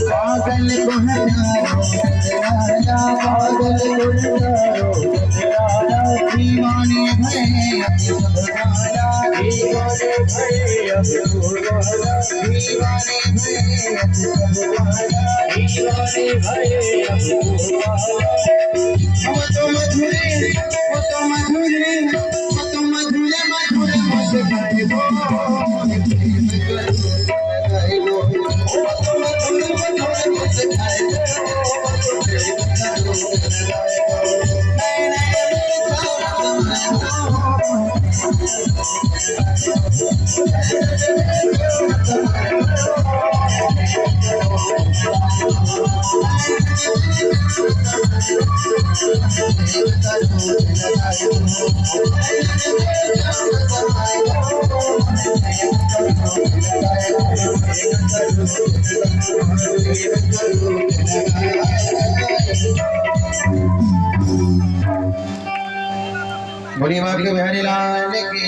पागल को हटाओ पागल को हटाओ दीवाने भरे अब सब गाना दीवाने भरे अब सब गाना दीवाने भरे अब सब गाना दीवाने भरे अब सब गाना वो तो मधुरे वो तो मधुरे वो तो मधुरे मधुरे मुस्कान वो बड़ी माँ के बिहारी लाल की